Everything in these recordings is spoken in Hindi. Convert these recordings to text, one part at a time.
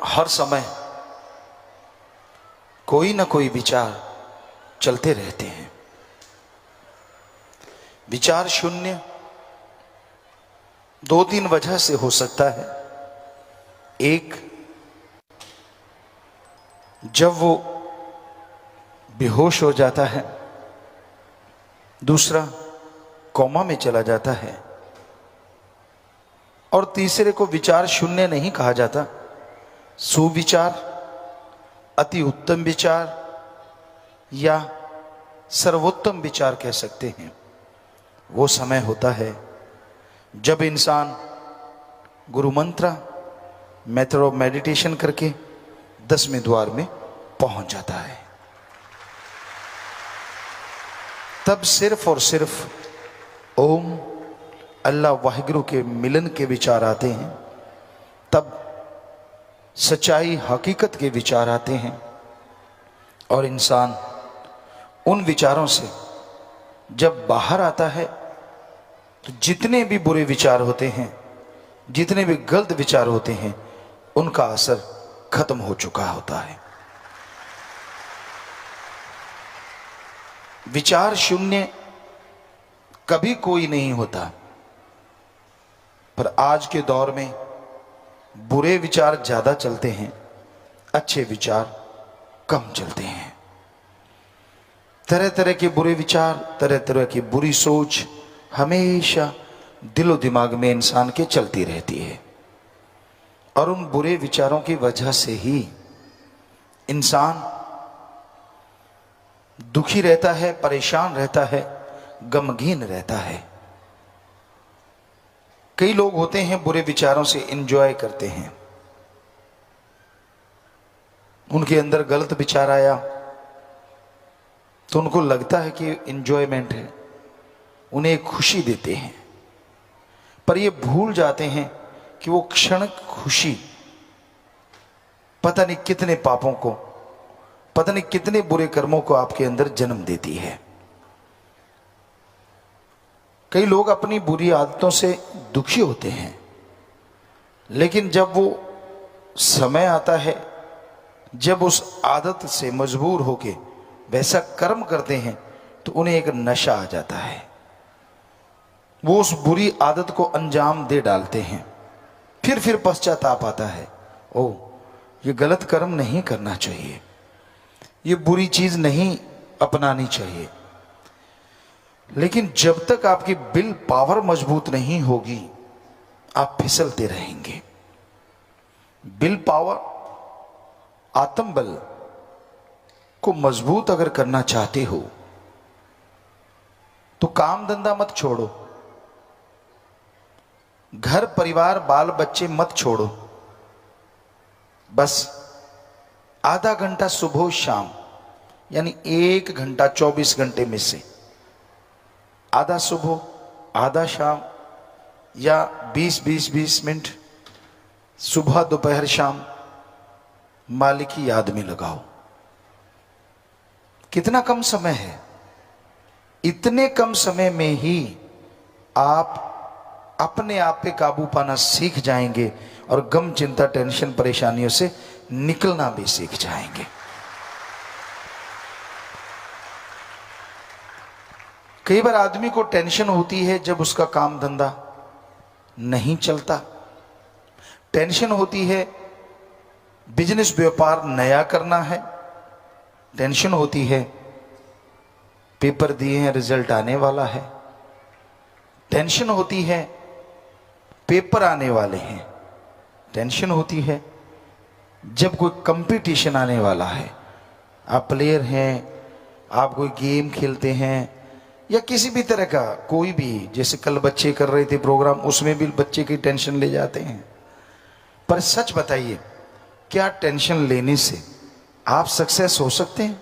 हर समय कोई ना कोई विचार चलते रहते हैं। विचार शून्य दो तीन वजह से हो सकता है। एक, जब वो बेहोश हो जाता है। दूसरा, कोमा में चला जाता है। और तीसरे को विचार शून्य नहीं कहा जाता, सुविचार, अति उत्तम विचार या सर्वोत्तम विचार कह सकते हैं। वो समय होता है जब इंसान गुरु मंत्र मेथड ऑफ मेडिटेशन करके 10वें द्वार में पहुंच जाता है। तब सिर्फ और सिर्फ ओम अल्लाह वाहिगुरु के मिलन के विचार आते हैं। तब सच्चाई हकीकत के विचार आते हैं और इंसान उन विचारों से जब बाहर आता है तो जितने भी बुरे विचार होते हैं, जितने भी गलत विचार होते हैं, उनका असर खत्म हो चुका होता है। विचार शून्य कभी कोई नहीं होता, पर आज के दौर में बुरे विचार ज्यादा चलते हैं, अच्छे विचार कम चलते हैं। तरह तरह के बुरे विचार, तरह तरह की बुरी सोच हमेशा दिलो दिमाग में इंसान के चलती रहती है। और उन बुरे विचारों की वजह से ही इंसान दुखी रहता है, परेशान रहता है, गमगीन रहता है। कई लोग होते हैं बुरे विचारों से एंजॉय करते हैं। उनके अंदर गलत विचार आया तो उनको लगता है कि एंजॉयमेंट है, उन्हें खुशी देते हैं। पर ये भूल जाते हैं कि वो क्षण खुशी पता नहीं कितने पापों को, पता नहीं कितने बुरे कर्मों को आपके अंदर जन्म देती है। कई लोग अपनी बुरी आदतों से दुखी होते हैं, लेकिन जब वो समय आता है, जब उस आदत से मजबूर होके वैसा कर्म करते हैं तो उन्हें एक नशा आ जाता है। वो उस बुरी आदत को अंजाम दे डालते हैं। फिर पश्चाताप आता है, ओ ये गलत कर्म नहीं करना चाहिए, ये बुरी चीज नहीं अपनानी चाहिए। लेकिन जब तक आपकी विल पावर मजबूत नहीं होगी, आप फिसलते रहेंगे। विल पावर, आत्मबल को मजबूत अगर करना चाहते हो तो काम धंधा मत छोड़ो, घर परिवार बाल बच्चे मत छोड़ो। बस आधा घंटा सुबह शाम, यानी 1 घंटा 24 घंटे में से आधा सुबह आधा शाम, या 20 मिनट सुबह दोपहर शाम मालिक की याद में लगाओ। कितना कम समय है, इतने कम समय में ही आप अपने आप पे काबू पाना सीख जाएंगे और गम, चिंता, टेंशन, परेशानियों से निकलना भी सीख जाएंगे। कई बार आदमी को टेंशन होती है जब उसका काम धंधा नहीं चलता, टेंशन होती है बिजनेस व्यापार नया करना है, टेंशन होती है पेपर दिए हैं रिजल्ट आने वाला है, टेंशन होती है पेपर आने वाले हैं, टेंशन होती है जब कोई कंपटीशन आने वाला है। आप प्लेयर हैं, आप कोई गेम खेलते हैं या किसी भी तरह का कोई भी, जैसे कल बच्चे कर रहे थे प्रोग्राम, उसमें भी बच्चे की टेंशन ले जाते हैं। पर सच बताइए, क्या टेंशन लेने से आप सक्सेस हो सकते हैं?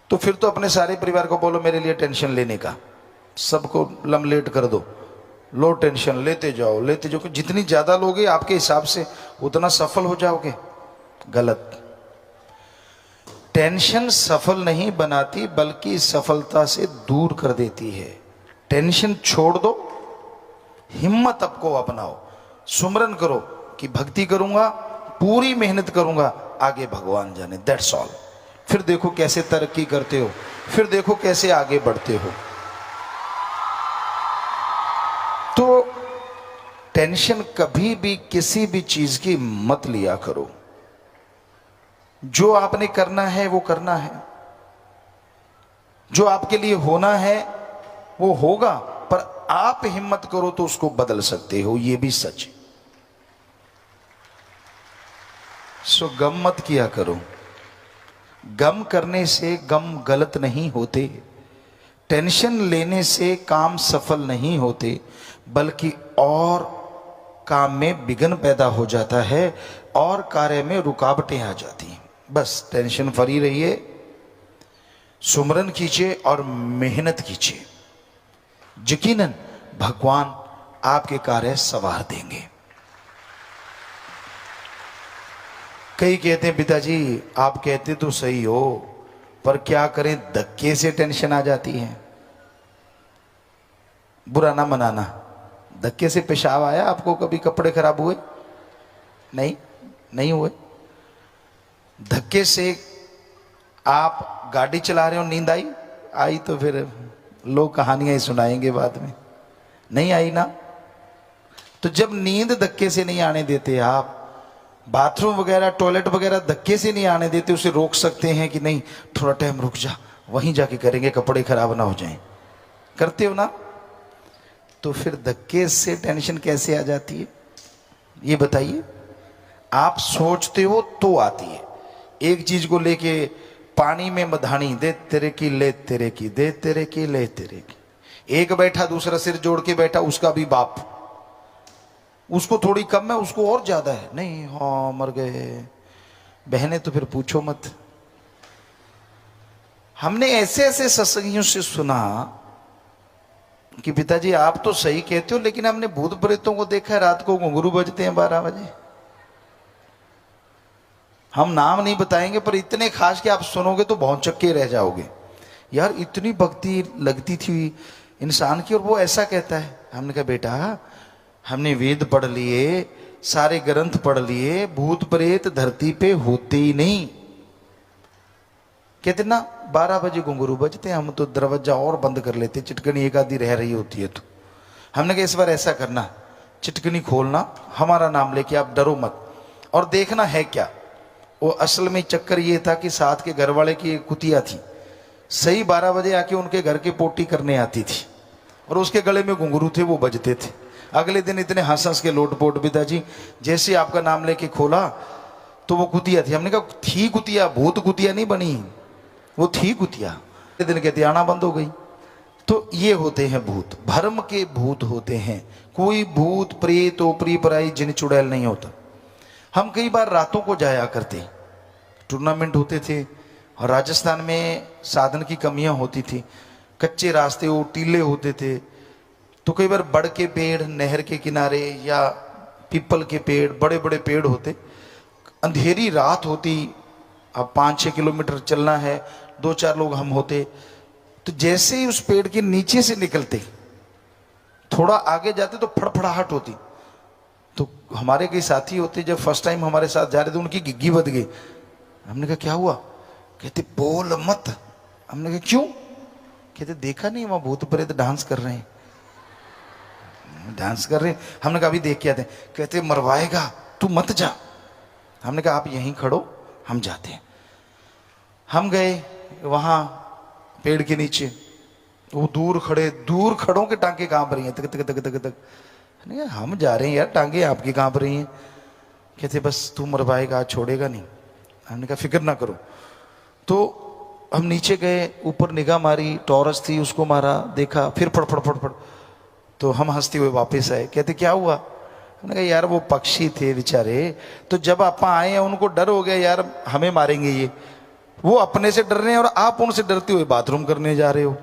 तो फिर तो अपने सारे परिवार को बोलो मेरे लिए टेंशन लेने का, सबको लमलेट कर दो, लो टेंशन, लेते जाओ लेते जाओ। जितनी ज्यादा लोगे आपके हिसाब से उतना सफल हो जाओगे। गलत। टेंशन सफल नहीं बनाती, बल्कि सफलता से दूर कर देती है। टेंशन छोड़ दो, हिम्मत आपको अपनाओ, सुमरन करो कि भक्ति करूंगा, पूरी मेहनत करूंगा, आगे भगवान जाने, दैट्स ऑल। फिर देखो कैसे तरक्की करते हो, फिर देखो कैसे आगे बढ़ते हो। तो टेंशन कभी भी किसी भी चीज की मत लिया करो। जो आपने करना है वो करना है, जो आपके लिए होना है वो होगा, पर आप हिम्मत करो तो उसको बदल सकते हो, ये भी सच है। सो गम मत किया करो। गम करने से गम गलत नहीं होते, टेंशन लेने से काम सफल नहीं होते, बल्कि और काम में विघ्न पैदा हो जाता है और कार्य में रुकावटें आ जाती हैं। बस टेंशन फ्री रहिए, सुमरन कीजिए और मेहनत कीजिए, यकीनन भगवान आपके कार्य संवार देंगे। कई कहते हैं पिताजी आप कहते तो सही हो, पर क्या करें धक्के से टेंशन आ जाती है। बुरा ना मनाना, धक्के से पेशाब आया आपको? कभी कपड़े खराब हुए? नहीं हुए। धक्के से आप गाड़ी चला रहे हो, नींद आई तो फिर लोग कहानियां ही सुनाएंगे बाद में, नहीं आई ना। तो जब नींद धक्के से नहीं आने देते आप, बाथरूम वगैरह टॉयलेट वगैरह धक्के से नहीं आने देते, उसे रोक सकते हैं कि नहीं थोड़ा टाइम रुक जा, वहीं जाके करेंगे, कपड़े खराब ना हो जाएं, करते हो ना। तो फिर धक्के से टेंशन कैसे आ जाती है ये बताइए। आप सोचते हो तो आती है। एक चीज को लेके पानी में मधानी, दे तेरे की ले तेरे की, दे तेरे की ले तेरे की। एक बैठा दूसरा सिर जोड़ के बैठा, उसका भी बाप, उसको थोड़ी कम है उसको और ज्यादा है, नहीं हाँ मर गए। बहनें तो फिर पूछो मत। हमने ऐसे ऐसे सत्संगियों से सुना कि पिताजी आप तो सही कहते हो, लेकिन हमने भूत प्रेतों को देखा है रात को घुंघरू बजते हैं 12 बजे। हम नाम नहीं बताएंगे, पर इतने खास कि आप सुनोगे तो भौंचक्के रह जाओगे। यार इतनी भक्ति लगती थी इंसान की, और वो ऐसा कहता है। हमने कहा बेटा हमने वेद पढ़ लिए, सारे ग्रंथ पढ़ लिए, भूत प्रेत धरती पे होते ही नहीं। कहते ना 12 बजे घुंघरू बजते, हम तो दरवाजा और बंद कर लेते, चिटकनी एक आधी रह रही होती है तो। हमने कहा इस बार ऐसा करना, चिटकनी खोलना, हमारा नाम लेके, आप डरो मत, और देखना है क्या। वो असल में चक्कर ये था कि साथ के घर वाले की एक कुतिया थी, सही 12 बजे आके उनके घर के पोटी करने आती थी, और उसके गले में घुंघरू थे, वो बजते थे। अगले दिन इतने हंस हंस के लोटपोट, पिताजी जैसे आपका नाम लेके खोला तो वो कुतिया थी। हमने कहा थी कुतिया, भूत कुतिया नहीं बनी, वो थी कुतिया। अगले दिन कहती आना बंद हो गई। तो ये होते हैं भूत, भरम के भूत होते हैं। कोई भूत प्रेत ओपरी पराई जिन चुड़ैल नहीं होता। हम कई बार रातों को जाया करते, टूर्नामेंट होते थे, और राजस्थान में साधन की कमियां होती थी, कच्चे रास्ते वो टीले होते थे, तो कई बार बड़ के पेड़ नहर के किनारे या पीपल के पेड़, बड़े बड़े पेड़ होते, अंधेरी रात होती, अब 5-6 किलोमीटर चलना है, 2-4 लोग हम होते, तो जैसे ही उस पेड़ के नीचे से निकलते, थोड़ा आगे जाते तो फड़फड़ाहट होती। तो हमारे कई साथी होते, जब फर्स्ट टाइम हमारे साथ जा रहे थे, उनकी गिग्गी बद गई। हमने कहा क्या हुआ? कहते बोल मत। हमने कहा क्यों? कहते देखा नहीं वहां भूत प्रेत डांस कर रहे हैं, डांस कर रहे हैं। हमने कहा अभी देख के आते हैं। कहते मरवाएगा, तू मत जा। हमने कहा आप यहीं खड़ो, हम जाते हैं। हम गए वहां पेड़ के नीचे, वो दूर खड़ों के टांगे कांप रही हैं, तक तक तक तक तक। हम जा रहे हैं यार, टांगे आपकी कांप रही हैं। कहते बस तू मरवाएगा, छोड़ेगा नहीं। हमने कहा फिक्र ना करो। तो हम नीचे गए, ऊपर निगाह मारी, टॉरस थी, उसको मारा, देखा, फिर फड़ फड़ फड़ फड़। तो हम हंसते हुए वापस आए। कहते क्या हुआ? हमने कहा यार वो पक्षी थे बेचारे, तो जब आप आए हैं उनको डर हो गया यार हमें मारेंगे ये, वो अपने से डर रहे हैं और आप उनसे डरते हुए बाथरूम करने जा रहे हो।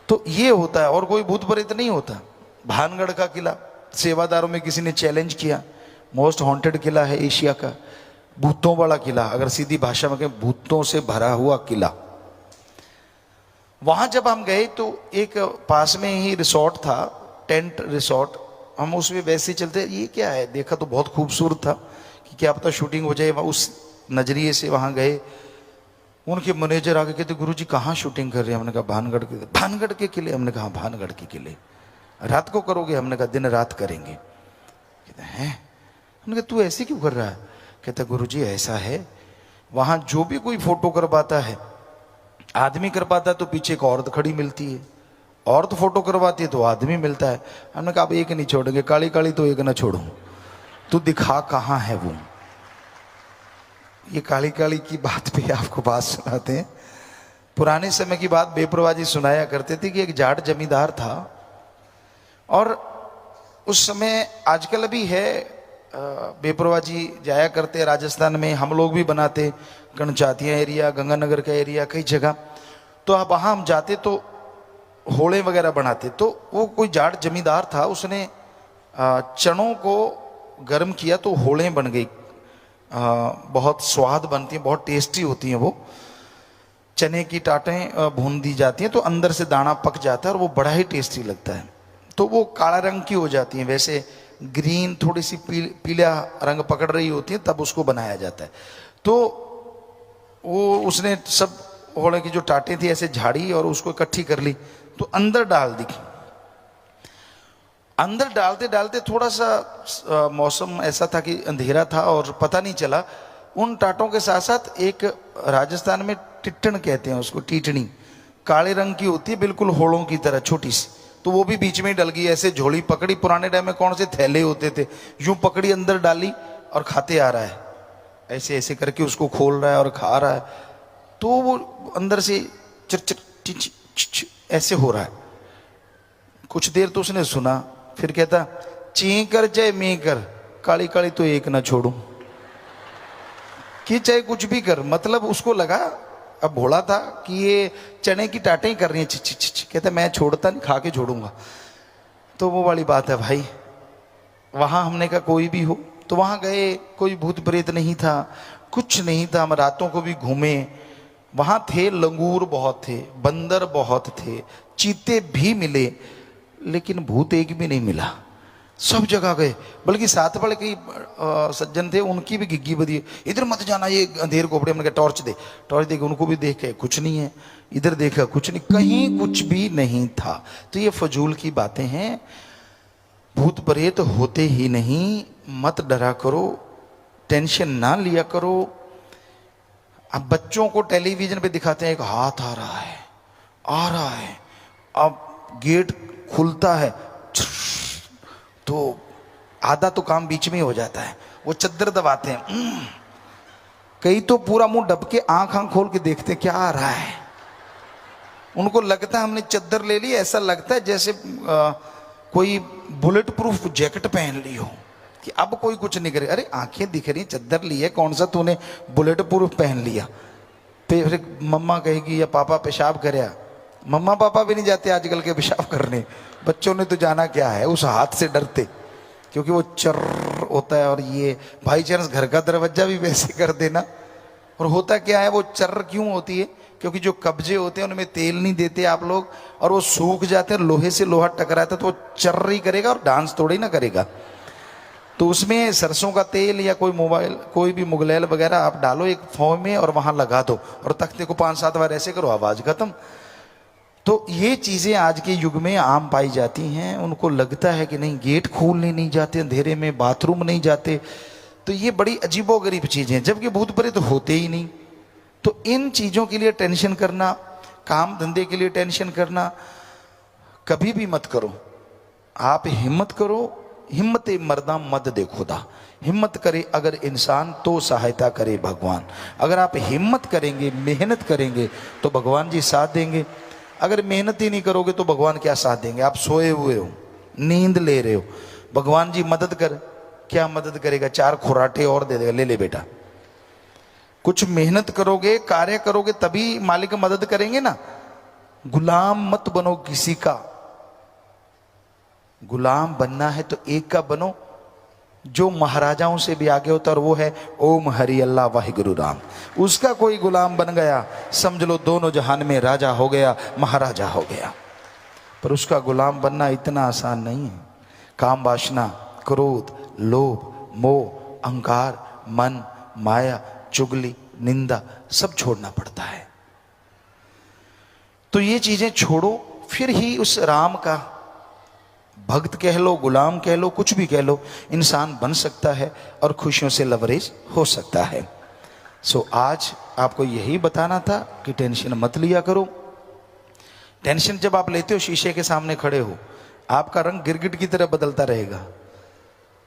तो ये होता है, और कोई भूत प्रेत नहीं होता। भानगढ़ का किला, सेवादारों में किसी ने चैलेंज किया, मोस्ट हॉन्टेड किला है एशिया का, भूतों वाला किला, अगर सीधी भाषा में कहें भूतों से भरा हुआ किला। वहां जब हम गए तो एक पास में ही रिसोर्ट था, टेंट रिसोर्ट, हम उसमें वैसे ही चलते, ये क्या है, देखा तो बहुत खूबसूरत था कि क्या पता शूटिंग हो जाए। उस नजरिए से वहां गए। उनके मैनेजर आके कहते गुरुजी कहाँ शूटिंग कर रहे हैं? हमने कहा भानगढ़ के। भानगढ़ के किले? हमने कहा भानगढ़ के किले। रात को करोगे? हमने कहा दिन रात करेंगे। कहते हैं? हमने कहा तू ऐसे क्यों कर रहा है? कहता गुरुजी ऐसा है, वहां जो भी कोई फोटो करवाता है, आदमी करवाता है तो पीछे एक औरत खड़ी मिलती है, औरत फोटो करवाती है तो आदमी मिलता है। हमने कहा अब एक नहीं छोड़ेंगे, काली काली तो एक ना छोड़ू, तू दिखा कहाँ है वो। ये काली काली की बात पे आपको बात सुनाते हैं। पुराने समय की बात बेपरवाह जी सुनाया करते थे कि एक जाट जमींदार था, और उस समय आजकल भी है, बेपरवाह जी जाया करते राजस्थान में, हम लोग भी बनाते, गणचातिया एरिया, गंगानगर का एरिया, कई जगह। तो अब वहाँ हम जाते तो होले वगैरह बनाते। तो वो कोई जाट जमींदार था, उसने चनों को गर्म किया तो होले बन गई। बहुत स्वाद बनती हैं, बहुत टेस्टी होती हैं वो। चने की टाटें भून दी जाती हैं तो अंदर से दाना पक जाता है और वो बड़ा ही टेस्टी लगता है। तो वो काला रंग की हो जाती हैं, वैसे ग्रीन थोड़ी सी पीला रंग पकड़ रही होती है, तब उसको बनाया जाता है। तो वो उसने सब होले की जो टाटें थी ऐसे झाड़ी और उसको इकट्ठी कर ली, तो अंदर डाल दी। अंदर डालते डालते थोड़ा सा मौसम ऐसा था कि अंधेरा था और पता नहीं चला। उन टाटों के साथ साथ एक राजस्थान में टिट्टण कहते हैं उसको, टीटनी, काले रंग की होती है, बिल्कुल होड़ों की तरह छोटी सी, तो वो भी बीच में डल गई। ऐसे झोली पकड़ी, पुराने टाइम में कौन से थैले होते थे, यूं पकड़ी अंदर डाली और खाते आ रहा है, ऐसे ऐसे करके उसको खोल रहा है और खा रहा है। तो वो अंदर से चिर चिर ऐसे हो रहा है। कुछ देर तो उसने सुना, फिर कहता ची कर चाहे मी कर, काली काली तो एक ना छोड़ू, कि चाहे कुछ भी कर। मतलब उसको लगा, अब भोला था, कि ये चने की टाटें ही कर रही हैं, छि। कहता मैं छोड़ता नहीं, खा के छोड़ूंगा। तो वो वाली बात है भाई। वहां हमने कहा कोई भी हो, तो वहां गए, कोई भूत प्रेत नहीं था, कुछ नहीं था। हम रातों को भी घूमे, वहां थे लंगूर बहुत थे, बंदर बहुत थे, चीते भी मिले, लेकिन भूत एक भी नहीं मिला। सब जगह गए, बल्कि साथ वाले कई सज्जन थे, उनकी भी गिग्गी बदी, इधर मत जाना, ये अंधेर कोपड़े। हमने कहा टॉर्च दे, टॉर्च दे के उनको भी देख के कुछ नहीं है, इधर देखा कुछ नहीं, कहीं कुछ भी नहीं था। तो ये फजूल की बातें हैं, भूत प्रेत होते ही नहीं। मत डरा करो, टेंशन ना लिया करो। अब बच्चों को टेलीविजन पे दिखाते हैं एक हाथ आ रहा है, आ रहा है, अब गेट खुलता है तो आधा तो काम बीच में ही हो जाता है, वो चद्दर दबाते हैं, कई तो पूरा मुंह डब के आंख खोल के देखते क्या आ रहा है। उनको लगता है हमने चद्दर ले ली, ऐसा लगता है जैसे कोई बुलेट प्रूफ जैकेट पहन ली हो कि अब कोई कुछ नहीं करे। अरे आंखें दिख रही, चद्दर ली है, कौन सा तूने बुलेट प्रूफ पहन लिया। फिर मम्मा कहेगी या पापा पेशाब करया, मम्मा पापा भी नहीं जाते आजकल के पेशाब करने, बच्चों ने तो जाना क्या है, उस हाथ से डरते, क्योंकि वो चर्र होता है। और ये भाई चांस घर का दरवाजा भी वैसे कर देना। और होता क्या है, वो चर्र क्यों होती है, क्योंकि जो कब्जे होते हैं उनमें तेल नहीं देते आप लोग, और वो सूख जाते हैं, लोहे से लोहा टकराता है तो वो चर्र ही करेगा और डांस थोड़ी ही ना करेगा। तो उसमें सरसों का तेल या कोई मोबाइल, कोई भी मुगलैल वगैरह आप डालो एक फॉर्म में और वहां लगा दो, और तख्ते को 5-7 बार ऐसे करो, आवाज खत्म। तो ये चीजें आज के युग में आम पाई जाती हैं। उनको लगता है कि नहीं, गेट खोलने नहीं जाते अंधेरे में, बाथरूम नहीं जाते, तो ये बड़ी अजीबोगरीब चीजें हैं, जबकि भूत प्रेत होते ही नहीं। तो इन चीजों के लिए टेंशन करना, काम धंधे के लिए टेंशन करना कभी भी मत करो। आप हिम्मत करो, हिम्मत मर्दा मद दे खुदा। हिम्मत करे अगर इंसान तो सहायता करे भगवान। अगर आप हिम्मत करेंगे, मेहनत करेंगे तो भगवान जी साथ देंगे। अगर मेहनत ही नहीं करोगे तो भगवान क्या साथ देंगे। आप सोए हुए हो, नींद ले रहे हो, भगवान जी मदद कर, क्या मदद करेगा, 4 खुराटे और दे देगा, ले ले बेटा। कुछ मेहनत करोगे, कार्य करोगे, तभी मालिक मदद करेंगे ना। गुलाम मत बनो किसी का। गुलाम बनना है तो एक का बनो जो महाराजाओं से भी आगे होता, और वो है ओम हरि अल्लाह वाहिगुरु राम। उसका कोई गुलाम बन गया, समझ लो दोनों जहान में राजा हो गया, महाराजा हो गया। पर उसका गुलाम बनना इतना आसान नहीं है। काम वासना, क्रोध, लोभ, मोह, अहंकार, मन, माया, चुगली, निंदा सब छोड़ना पड़ता है। तो ये चीजें छोड़ो, फिर ही उस राम का भक्त कह लो, गुलाम कह लो, कुछ भी कह लो, इंसान बन सकता है और खुशियों से लबरेज हो सकता है। सो आज आपको यही बताना था कि टेंशन मत लिया करो। टेंशन जब आप लेते हो, शीशे के सामने खड़े हो, आपका रंग गिरगिट की तरह बदलता रहेगा।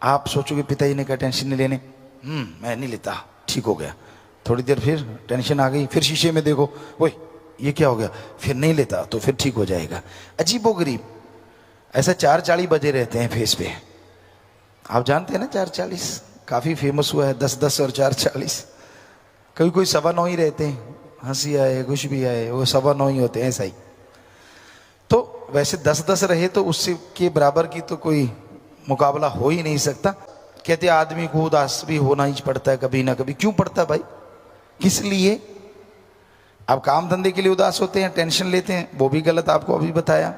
आप सोचोगे पिताजी ने कहा टेंशन नहीं लेने, मैं नहीं लेता, ठीक हो गया। थोड़ी देर फिर टेंशन आ गई, फिर शीशे में देखो, ओए ये क्या हो गया, फिर नहीं लेता, तो फिर ठीक हो जाएगा। अजीबोगरीब ऐसा 4:40 बजे रहते हैं फेस पे। आप जानते हैं ना 4:40 काफी फेमस हुआ है, 10:10 और 4:40। कभी कोई 9:15 ही रहते हैं, हंसी आए कुछ भी आए, वो 9:15 ही होते हैं, ऐसा ही। तो वैसे 10:10 रहे तो उससे के बराबर की तो कोई मुकाबला हो ही नहीं सकता। कहते आदमी को उदास भी होना ही पड़ता है कभी ना कभी। क्यों पड़ता है भाई, किस लिए? आप काम धंधे के लिए उदास होते हैं, टेंशन लेते हैं, वो भी गलत, आपको अभी बताया।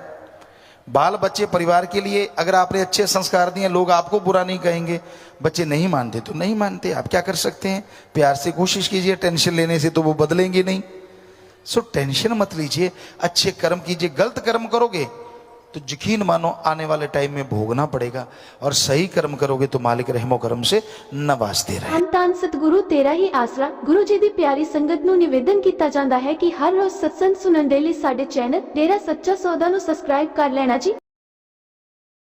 बाल बच्चे परिवार के लिए अगर आपने अच्छे संस्कार दिए, लोग आपको बुरा नहीं कहेंगे। बच्चे नहीं मानते तो नहीं मानते, आप क्या कर सकते हैं? प्यार से कोशिश कीजिए, टेंशन लेने से तो वो बदलेंगे नहीं। सो टेंशन मत लीजिए, अच्छे कर्म कीजिए। गलत कर्म करोगे तो यकीन मानो आने वाले टाइम में भोगना पड़ेगा, और सही कर्म करोगे तो मालिक रहमो करम से नवाजते रहे। धੰਨ सतगुरु तेरा ही आसरा। गुरु जी दी प्यारी संगत नूं निवेदन किया जाता है कि हर रोज सत्संग सुनन दे लई साडे चैनल डेरा सच्चा सौदा नूं सबसक्राइब कर लेना जी।